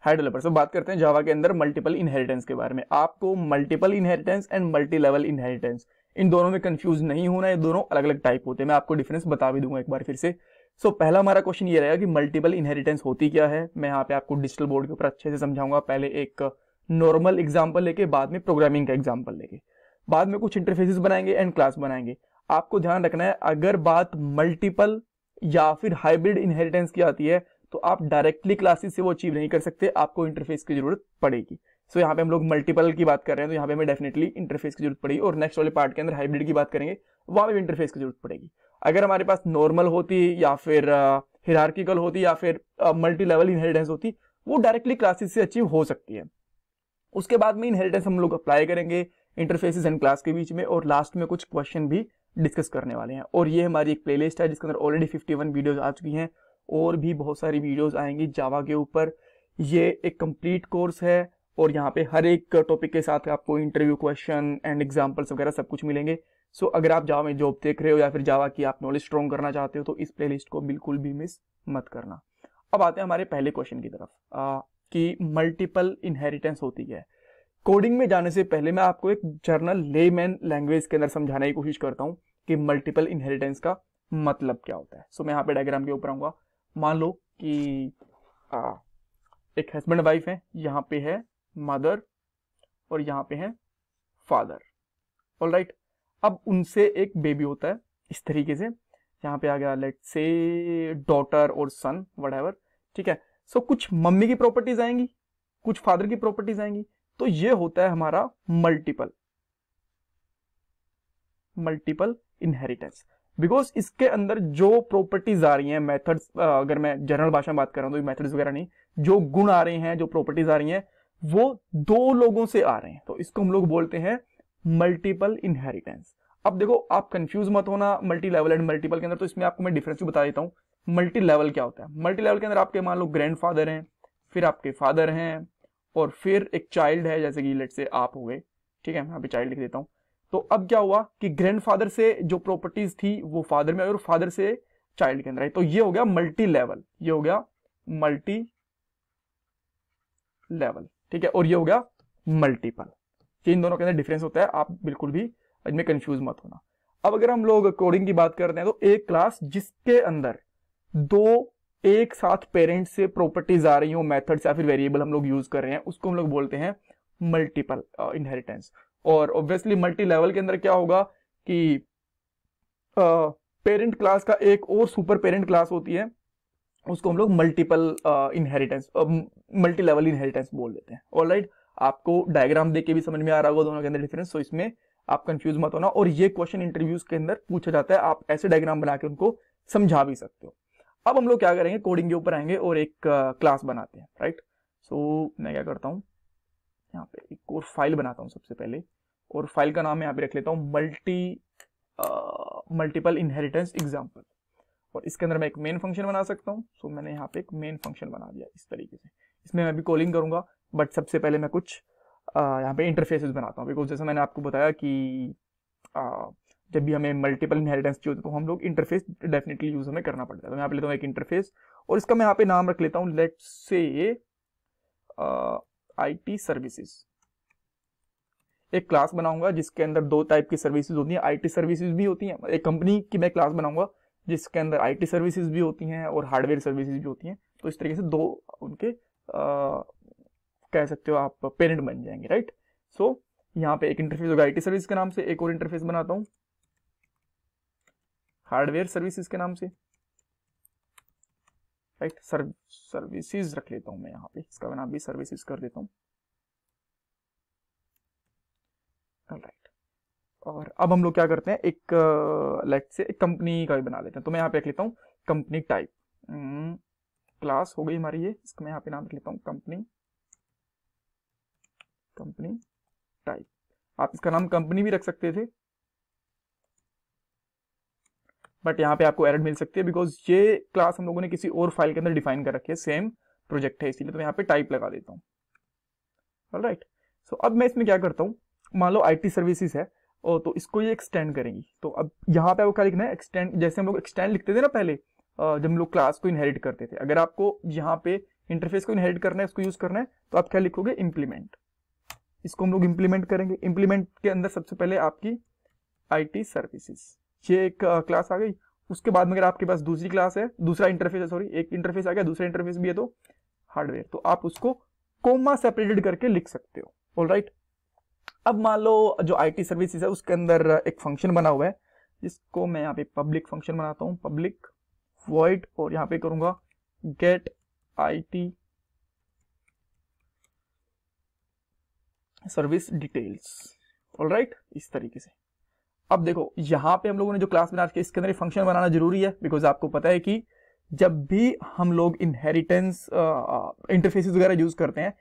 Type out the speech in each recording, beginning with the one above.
High developer. से बात करते हैं जावा के अंदर मल्टीपल इनहेरिटेंस के बारे में। आपको multiple inheritance and multi level inheritance in दोनों में कंफ्यूज नहीं होना है, ये दोनों अलग अलग टाइप होते हैं। मैं आपको डिफरेंस बता भी दूंगा एक बार फिर से। पहला हमारा क्वेश्चन ये रहेगा कि मल्टीपल इनहेरिटेंस होती क्या है। मैं यहाँ पे आपको डिजिटल बोर्ड के ऊपर अच्छे से समझाऊंगा, पहले एक नॉर्मल एग्जाम्पल लेके, बाद में प्रोग्रामिंग का एग्जाम्पल लेके, बाद में कुछ इंटरफेसेस बनाएंगे एंड क्लास बनाएंगे। आपको ध्यान रखना है, अगर बात मल्टीपल या फिर हाइब्रिड इनहेरिटेंस की आती है तो आप डायरेक्टली क्लासेस से वो अचीव नहीं कर सकते, आपको इंटरफेस की जरूरत पड़ेगी। यहाँ पे हम लोग मल्टीपल की बात कर रहे हैं तो यहाँ पे हमें डेफिनेटली इंटरफेस की जरूरत पड़ेगी, और नेक्स्ट वाले पार्ट के अंदर हाइब्रिड की बात करेंगे, वहां पे इंटरफेस की जरूरत पड़ेगी। अगर हमारे पास नॉर्मल होती या फिर हिरार्किकल होती या फिर मल्टी लेवल इनहेरिटेंस होती, वो डायरेक्टली क्लासेस से अचीव हो सकती है। उसके बाद में इनहेरिटेंस हम लोग अप्लाई करेंगे इंटरफेसेस एंड क्लास के बीच में, और लास्ट में कुछ क्वेश्चन भी डिस्कस करने वाले हैं। और ये हमारी एक प्लेलिस्ट है जिसके अंदर ऑलरेडी 51 वीडियोस आ चुकी हैं, और भी बहुत सारी वीडियोस आएंगी जावा के ऊपर। ये एक कंप्लीट कोर्स है, और यहाँ पे हर एक टॉपिक के साथ आपको इंटरव्यू क्वेश्चन एंड एग्जांपल्स वगैरह सब कुछ मिलेंगे। अगर आप जावा में जॉब देख रहे हो या फिर जावा की आप नॉलेज स्ट्रॉन्ग करना चाहते हो तो इस प्लेलिस्ट को बिल्कुल भी मिस मत करना। अब आते हैं हमारे पहले क्वेश्चन की तरफ कि मल्टीपल इनहेरिटेंस होती है। कोडिंग में जाने से पहले मैं आपको एक जर्नल लेमैन लैंग्वेज के अंदर समझाने की कोशिश करता हूँ कि मल्टीपल इनहेरिटेंस का मतलब क्या होता है। मैं यहाँ पे डायग्राम के ऊपर आऊंगा। मान लो कि एक हस्बैंड वाइफ है, यहाँ पे है मदर और यहाँ पे है फादर। ऑलराइट, अब उनसे एक बेबी होता है इस तरीके से, यहाँ पे आ गया लेट्स से डॉटर और सन व्हाटएवर, ठीक है। कुछ मम्मी की प्रॉपर्टीज आएंगी, कुछ फादर की प्रॉपर्टीज आएंगी, तो ये होता है हमारा मल्टीपल इनहेरिटेंस। बिकॉज इसके अंदर जो प्रॉपर्टीज आ रही हैं, मेथड्स, अगर मैं जनरल भाषा में बात कर रहा हूं तो मेथड्स वगैरह नहीं, जो गुण आ रहे हैं, जो प्रॉपर्टीज आ रही हैं, वो दो लोगों से आ रहे हैं, तो इसको हम लोग बोलते हैं मल्टीपल इनहेरिटेंस। अब देखो, आप कंफ्यूज मत होना मल्टी लेवल एंड मल्टीपल के अंदर, तो इसमें आपको मैं डिफरेंस भी बता देता हूँ। मल्टी लेवल क्या होता है? मल्टी लेवल के अंदर आपके मान लो ग्रैंडफादर हैं, फिर आपके फादर हैं, और फिर एक चाइल्ड है, जैसे कि लेट्स से आप हो गए, ठीक है, मैं यहाँ पे चाइल्ड लिख देता हूँ। तो अब क्या हुआ कि ग्रैंडफादर से जो प्रॉपर्टीज थी वो फादर में, और फादर से चाइल्ड के अंदर आई, तो ये हो गया मल्टी लेवल, ये हो गया मल्टी लेवल, ठीक है, और ये हो गया मल्टीपल। इन दोनों के अंदर डिफरेंस होता है, आप बिल्कुल भी इनमें कंफ्यूज मत होना। अब अगर हम लोग कोडिंग की बात करते हैं तो एक क्लास जिसके अंदर दो एक साथ पेरेंट्स से प्रॉपर्टीज आ रही हो, मेथड्स या फिर वेरिएबल हम लोग यूज कर रहे हैं, उसको हम लोग बोलते हैं मल्टीपल इनहेरिटेंस। और ऑब्वियसली मल्टी लेवल के अंदर क्या होगा कि पेरेंट क्लास का एक और सुपर पेरेंट क्लास होती है, उसको हम लोग multiple inheritance, multi level inheritance बोल देते हैं। ऑलराइट, आपको डायग्राम देख के भी समझ में आ रहा होगा दोनों के अंदर डिफरेंस, तो इसमें आप कंफ्यूज मत होना। और ये क्वेश्चन इंटरव्यूज के अंदर पूछा जाता है, आप ऐसे डायग्राम बना के उनको समझा भी सकते हो। अब हम लोग क्या करेंगे, कोडिंग के ऊपर आएंगे और एक क्लास बनाते हैं, राइट। मैं क्या करता हूँ, यहाँ पे एक और फाइल बनाता हूँ सबसे पहले, और फाइल का नाम यहाँ पे रख लेता हूँ मल्टीपल इनहेरिटेंस एग्जाम्पल, और इसके अंदर मैं एक मेन फंक्शन बना सकता हूँ। मैंने यहाँ पे एक मेन फंक्शन बना दिया इस तरीके से, इसमें मैं भी कॉलिंग करूंगा, बट सबसे पहले मैं कुछ यहाँ पे इंटरफेसेस बनाता हूँ, बिकॉज जैसे मैंने आपको बताया कि जब भी हमें मल्टीपल इनहेरिटेंस चाहिए होती है तो हम लोग इंटरफेस डेफिनेटली यूज हमें करना पड़ता है। तो मैं यहाँ पे लेता हूँ एक इंटरफेस, और इसका मैं यहाँ पे नाम रख लेता हूँ लेट्स से IT सर्विसेज। एक क्लास बनाऊंगा जिसके अंदर दो टाइप की सर्विसेज होती हैं, IT सर्विसेज भी होती हैं। एक कंपनी की मैं क्लास बनाऊंगा जिसके अंदर IT सर्विसेज भी होती हैं और हार्डवेयर सर्विसेज भी होती हैं, तो इस तरीके से दो उनके कह सकते हो आप पेरेंट बन जाएंगे, राइट। यहाँ पे एक इंटरफेस होगा IT सर्विस के नाम से, एक और इंटरफेस बनाता हूँ हार्डवेयर सर्विसेज के नाम से, राइट। सर्विसेज रख लेता हूं मैं यहाँ पे, इसका नाम भी सर्विसेज कर देता हूँ, राइट। और अब हम लोग क्या करते हैं, एक लेट्स से एक कंपनी का भी बना लेते हैं। तो मैं यहाँ पे रख लेता हूँ कंपनी टाइप, क्लास हो गई हमारी ये, इसका मैं यहाँ पे नाम रख लेता हूँ कंपनी टाइप। आप इसका नाम कंपनी भी रख सकते थे, बट यहाँ पे आपको एरर मिल सकती है बिकॉज ये क्लास हम लोगों ने किसी और फाइल के अंदर डिफाइन कर रखी है, सेम प्रोजेक्ट है इसीलिए। तो मैं यहाँ पे टाइप लगा देता हूँ, ऑलराइट। अब मैं इसमें क्या करता हूँ, मान लो IT सर्विसेज है, और तो इसको ये एक्सटेंड करेंगी। तो अब यहाँ पे आपको क्या लिखना है, एक्सटेंड, जैसे हम लोग एक्सटेंड लिखते थे ना पहले जब हम लोग क्लास को इनहेरिट करते थे। अगर आपको यहाँ पे इंटरफेस को इनहेरिट करना है, उसको यूज करना है, तो आप क्या लिखोगे, इंप्लीमेंट। इसको हम लोग इंप्लीमेंट करेंगे। इंप्लीमेंट के अंदर सबसे पहले आपकी IT सर्विसेज, ये एक क्लास आ गई। उसके बाद में अगर आपके पास दूसरी क्लास है, दूसरा इंटरफेस है, सॉरी एक इंटरफेस आ गया, दूसरा इंटरफेस भी है तो हार्डवेयर, तो आप उसको कोमा सेपरेटेड करके लिख सकते हो। ऑलराइट, अब मान लो जो IT सर्विसेज है उसके अंदर एक फंक्शन बना हुआ है, जिसको मैं यहाँ पे पब्लिक फंक्शन बनाता हूँ, पब्लिक वॉइड, और यहाँ पे करूंगा get IT service details. Alright, इस तरीके से। अब देखो यहाँ पे हम लोगों ने जो क्लास बना रखी है, इसके अंदर फंक्शन बनाना जरूरी है, बिकॉज आपको पता है कि जब भी हम लोग इनहेरिटेंस इंटरफेसेस वगैरह यूज करते हैं,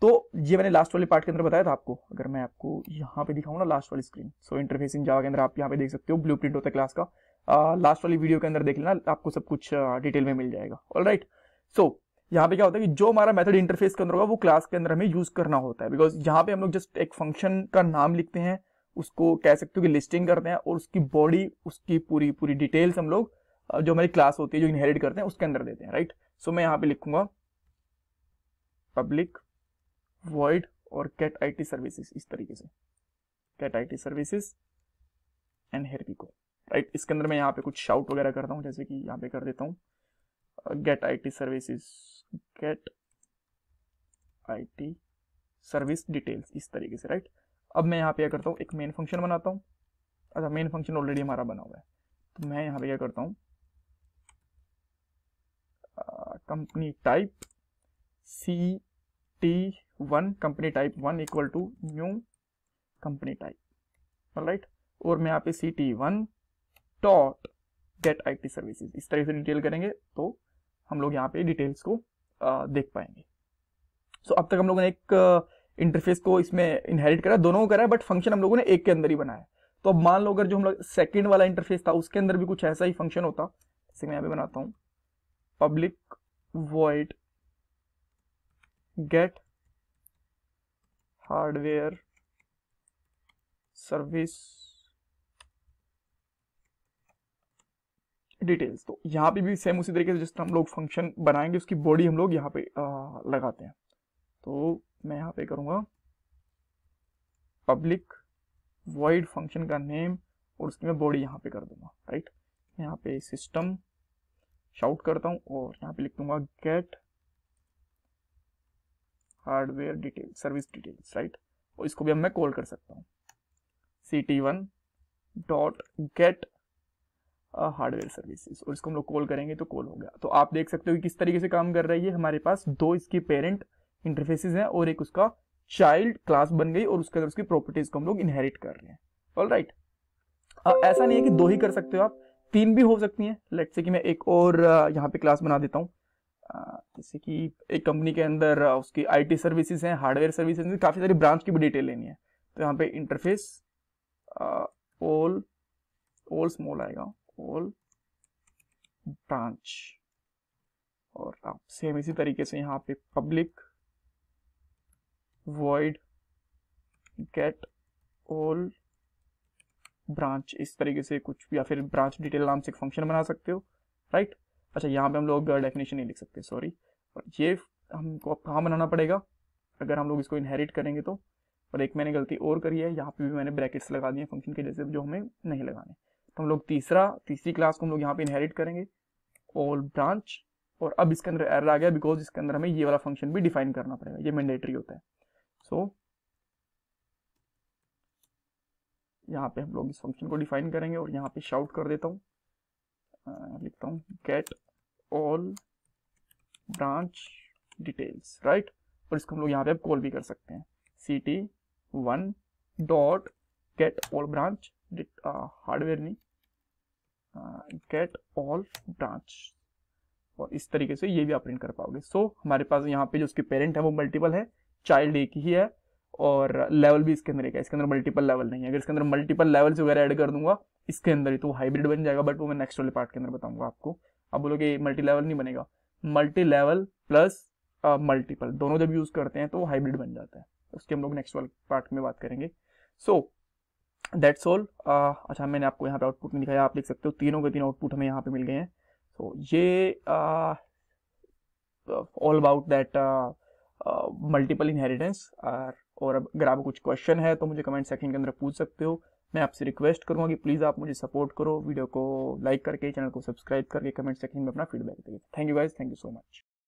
तो ये मैंने लास्ट वाले पार्ट के अंदर बताया था आपको। अगर मैं आपको यहाँ पे दिखाऊं ना लास्ट वाली स्क्रीन, सो इंटरफेस इन जावा के अंदर आप यहाँ पे देख सकते हो, ब्लूप्रिंट होता है क्लास का। लास्ट वाली वीडियो के अंदर देख लेना, आपको सब कुछ डिटेल में मिल जाएगा। ऑलराइट, सो यहाँ पे क्या होता है कि जो हमारा मेथड इंटरफेस के अंदर होगा वो क्लास के अंदर हमें यूज करना होता है, बिकॉज यहाँ पे हम लोग जस्ट एक फंक्शन का नाम लिखते हैं, उसको कह सकते हो कि लिस्टिंग करते हैं, और उसकी बॉडी, उसकी पूरी पूरी डिटेल्स हम लोग जो हमारी क्लास होती है जो इनहेरिट करते हैं उसके अंदर देते हैं। राइट, सो मैं यहाँ पे लिखूंगा पब्लिक वॉइड और गेट IT सर्विसेज, इस तरीके से get IT services and here we go. Right, इसके अंदर मैं यहाँ पे कुछ शाउट वगैरह करता हूँ, जैसे कि यहाँ पे कर देता हूँ get IT services, get IT service details, इस तरीके से। राइट, अब मैं यहाँ पे क्या करता हूँ, एक मेन फंक्शन बनाता हूँ। अच्छा, मेन फंक्शन ऑलरेडी हमारा बना हुआ है, तो मैं यहाँ पे क्या करता हूँ, company type CT1, company type 1 equal to new company type. Alright, और मैं यहाँ पे CT1 dot gate IT services, इस तरह से डिटेल करेंगे तो हम लोग यहाँ पे डिटेल्स को देख पाएंगे। सो अब तक हम लोगों ने एक इंटरफेस को इसमें इनहेरिट करा, दोनों को करा है, बट फंक्शन हम लोगों ने एक के अंदर ही बनाया। तो अब मान लो अगर जो हम लोग सेकंड वाला इंटरफेस था उसके अंदर भी कुछ ऐसा ही फंक्शन होता, जैसे मैं यहाँ पे बनाता हूँ public void get hardware service details, तो यहाँ पे भी सेम उसी तरीके से जिस तरह हम लोग फंक्शन बनाएंगे उसकी बॉडी हम लोग यहाँ पे लगाते हैं। तो मैं यहाँ पे करूँगा पब्लिक वॉइड फंक्शन का नेम, और उसकी मैं बॉडी यहाँ पे कर दूंगा। राइट, यहाँ पे सिस्टम शाउट करता हूँ और यहाँ पे लिख दूंगा get hardware detail service details. Right, और इसको भी अब मैं कॉल कर सकता हूँ CT1 dot gate hardware services, और इसको हम लोग कॉल करेंगे तो कॉल हो गया। तो आप देख सकते हो कि किस तरीके से काम कर रही है। हमारे पास दो इसकी पेरेंट इंटरफेसेस हैं और एक उसका चाइल्ड क्लास बन गई, और उसके अंदर उसकी प्रॉपर्टीज को हम लोग इनहेरिट कर रहे हैं। ऑलराइट, ऐसा नहीं है कि दो ही कर सकते हो आप, तीन भी हो सकती हैं। लेट्स से कि मैं एक और यहाँ पे क्लास बना देता हूँ, जैसे कि एक कंपनी के अंदर उसकी IT सर्विसेज हैं, हार्डवेयर सर्विसेज हैं, काफी सारी ब्रांच की भी डिटेल लेनी है। तो यहाँ पे इंटरफेस ऑल स्मॉल आएगा, ऑल ब्रांच, और आप सेम इसी तरीके से यहाँ पे public void get all branch, इस तरीके से कुछ, या फिर ब्रांच डिटेल नाम से एक फंक्शन बना सकते हो। राइट, अच्छा यहाँ पे हम लोग डेफिनेशन नहीं लिख सकते, सॉरी, और ये हमको कहाँ बनाना पड़ेगा अगर हम लोग इसको इनहेरिट करेंगे तो। और एक मैंने गलती और करी है, यहाँ पे भी मैंने ब्रैकेट्स लगा दिए फंक्शन के जैसे, जो हमें नहीं लगाने। तो हम लोग तीसरी क्लास को हम लोग यहाँ पे इनहेरिट करेंगे ऑल ब्रांच, और अब इसके अंदर एरर आ गया बिकॉज इसके अंदर हमें ये वाला फंक्शन भी डिफाइन करना पड़ेगा, ये मैंडेटरी होता है। सो यहाँ पे हम लोग इस फंक्शन को डिफाइन करेंगे, और यहाँ पे शाउट कर देता हूँ, लिखता हूँ get all branch details. Right, और इसको हम लोग यहाँ पे अब कॉल भी कर सकते हैं CT1 dot get all branch hardware नहीं, गेट ऑल ब्रांच, और इस तरीके से ये भी आप प्रिंट कर पाओगे। सो हमारे पास यहाँ पे जो उसके पेरेंट है वो मल्टीपल है, चाइल्ड एक ही है, और लेवल भी इसके अंदर एक है, इसके अंदर मल्टीपल लेवल नहीं है। अगर इसके अंदर मल्टीपल लेवल्स वगैरह ऐड कर दूंगा इसके अंदर ही तो हाइब्रिड बन जाएगा, बट वो मैं नेक्स्ट वाले पार्ट के अंदर बताऊंगा आपको। अब बोलोगे मल्टी लेवल नहीं बनेगा, मल्टी लेवल प्लस मल्टीपल दोनों जब यूज करते हैं तो वो हाइब्रिड बन जाता है, उसकी हम लोग नेक्स्ट वाले पार्ट में बात करेंगे। So that's all. अच्छा, मैंने आपको यहाँ पे आउटपुट में दिखाया, आप लिख सकते हो तीनों के तीनों आउटपुट हमें यहाँ पे मिल गए हैं। सो ये all about that multiple inheritance. और अगर आपको कुछ क्वेश्चन है तो मुझे कमेंट सेक्शन के अंदर पूछ सकते हो। मैं आपसे रिक्वेस्ट करूंगा कि प्लीज़ आप मुझे सपोर्ट करो, वीडियो को लाइक करके, चैनल को सब्सक्राइब करके, कमेंट सेक्शन में अपना फीडबैक दें। Thank you guys, thank you so much.